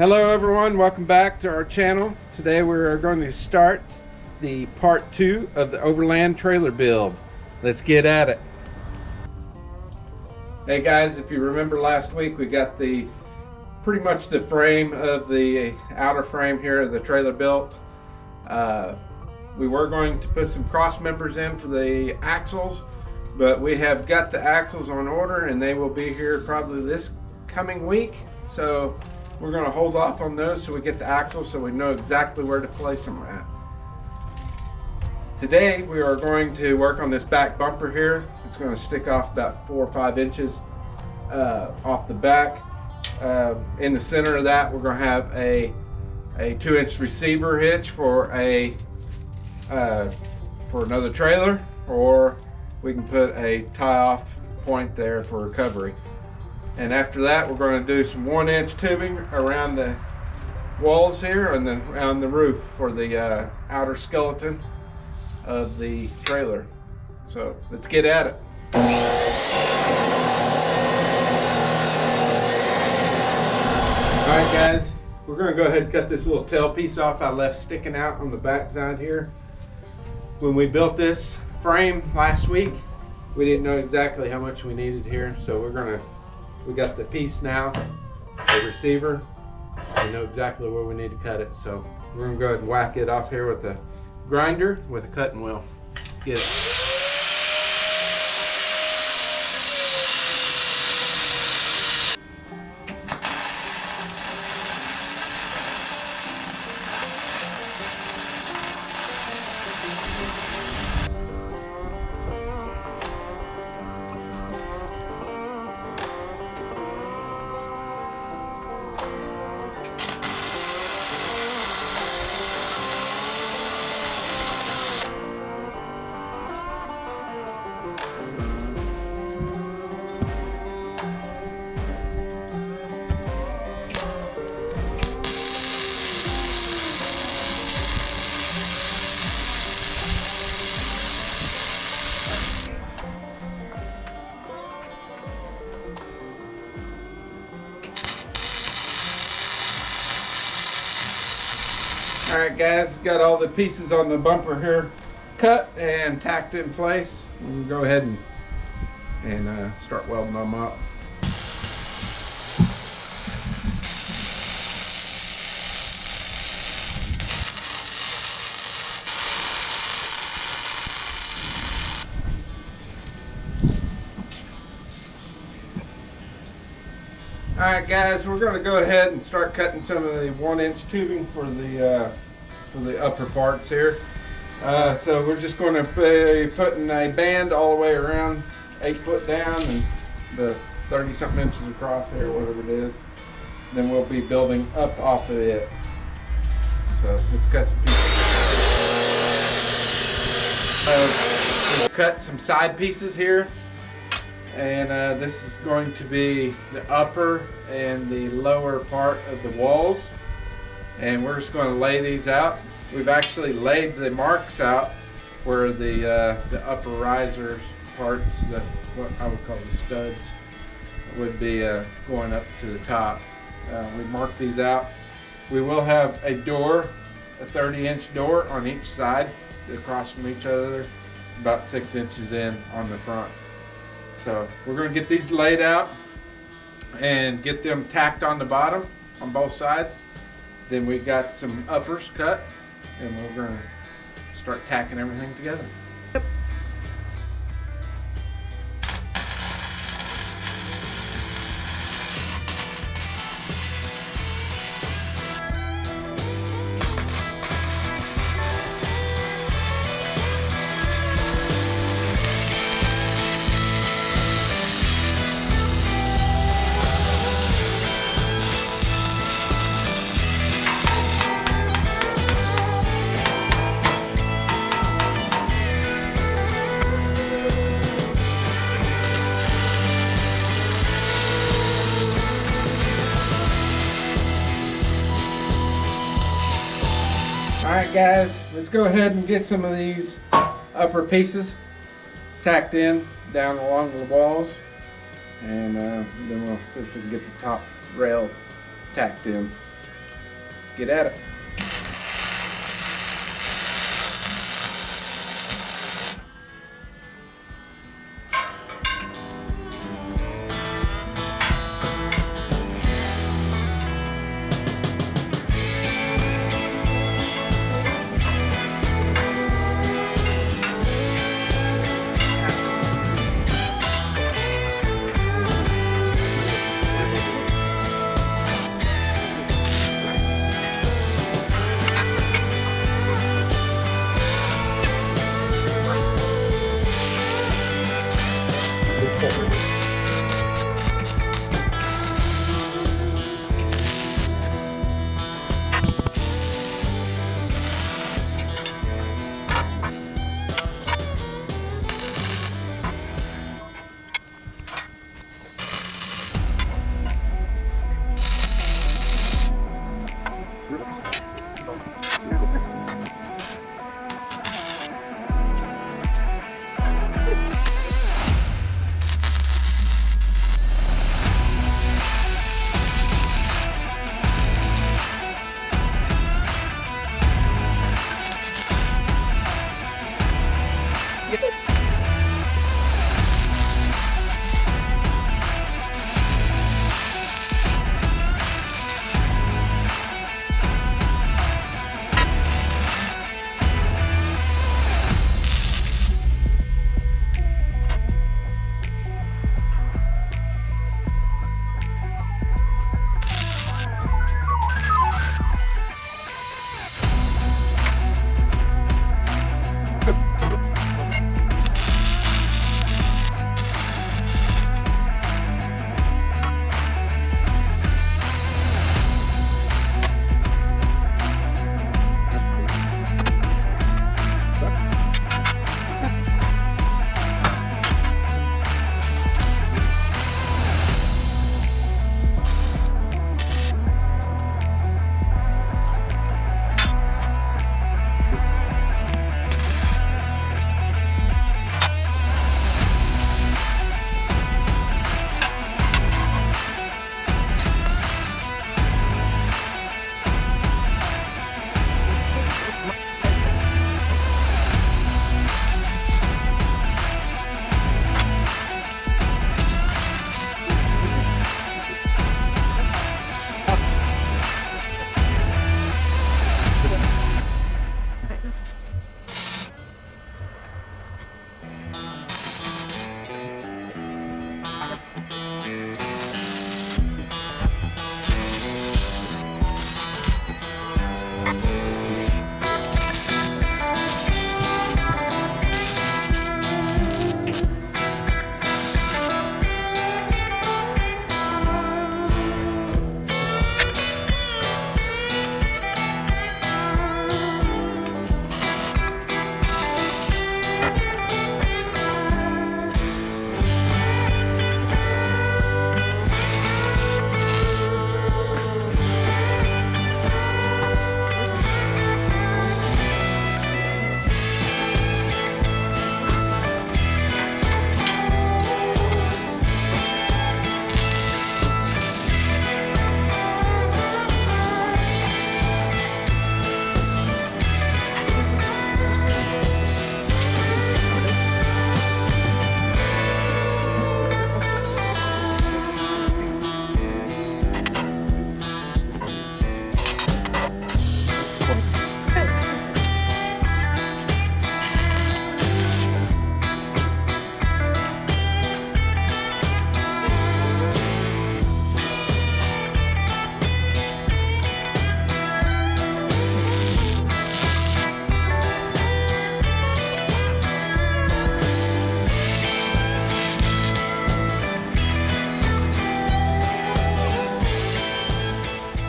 Hello everyone, welcome back to our channel. Today we're going to start the part 2 of the Overland trailer build. Let's get at it. Hey guys, if you remember last week we got the pretty much the frame of the outer frame here of the trailer built. We were going to put some cross members in for the axles, but we have got the axles on order and they will be here probably this coming week. So we're going to hold off on those so we get the axles so we know exactly where to place them at. Today we are going to work on this back bumper here. It's going to stick off about 4 or 5 inches off the back. In the center of that we're going to have a 2-inch receiver hitch for another trailer, or we can put a tie-off point there for recovery. And after that we're going to do some 1-inch tubing around the walls here and then around the roof for the outer skeleton of the trailer. So let's get at it. Alright guys, we're going to go ahead and cut this little tail piece off I left sticking out on the back side here. When we built this frame last week, we didn't know exactly how much we needed here, so we got the piece now, the receiver. We know exactly where we need to cut it, so we're going to go ahead and whack it off here with a grinder with a cutting wheel. Let's get it. Alright guys, got all the pieces on the bumper here cut and tacked in place. We'll go ahead and start welding them up. Alright guys, we're going to go ahead and start cutting some of the 1-inch tubing for the upper parts here. So we're just going to be putting a band all the way around, 8 foot down and the 30 something inches across here, whatever it is. Then we'll be building up off of it. So let's cut some pieces. We'll cut some side pieces here. And this is going to be the upper and the lower part of the walls, and we're just going to lay these out. We've actually laid the marks out where the upper riser parts, what I would call the studs, would be going up to the top. We marked these out. We will have a door, a 30-inch door on each side across from each other, about 6 inches in on the front. So we're going to get these laid out and get them tacked on the bottom on both sides. Then we got some uppers cut and we're going to start tacking everything together. Alright guys, let's go ahead and get some of these upper pieces tacked in down along the walls, and then we'll see if we can get the top rail tacked in. get at it.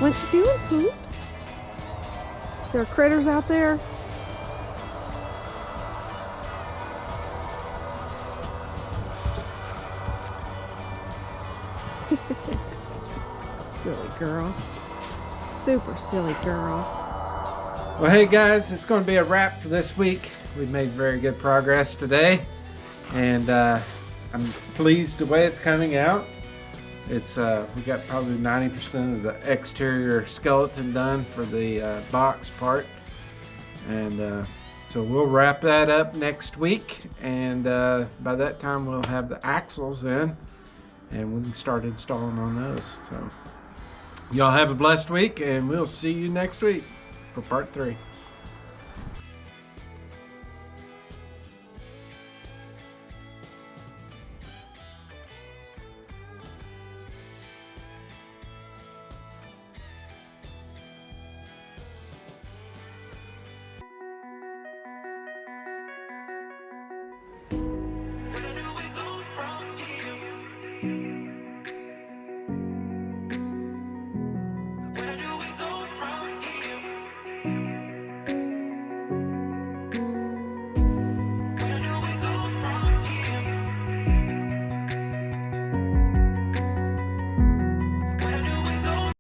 What you doing, Poops? There are critters out there? Silly girl. Super silly girl. Well, hey guys, it's going to be a wrap for this week. We've made very good progress today, and I'm pleased the way it's coming out. It's we got probably 90% of the exterior skeleton done for the box part, and so we'll wrap that up next week, and by that time we'll have the axles in and we can start installing on those. So y'all have a blessed week, and we'll see you next week for part 3.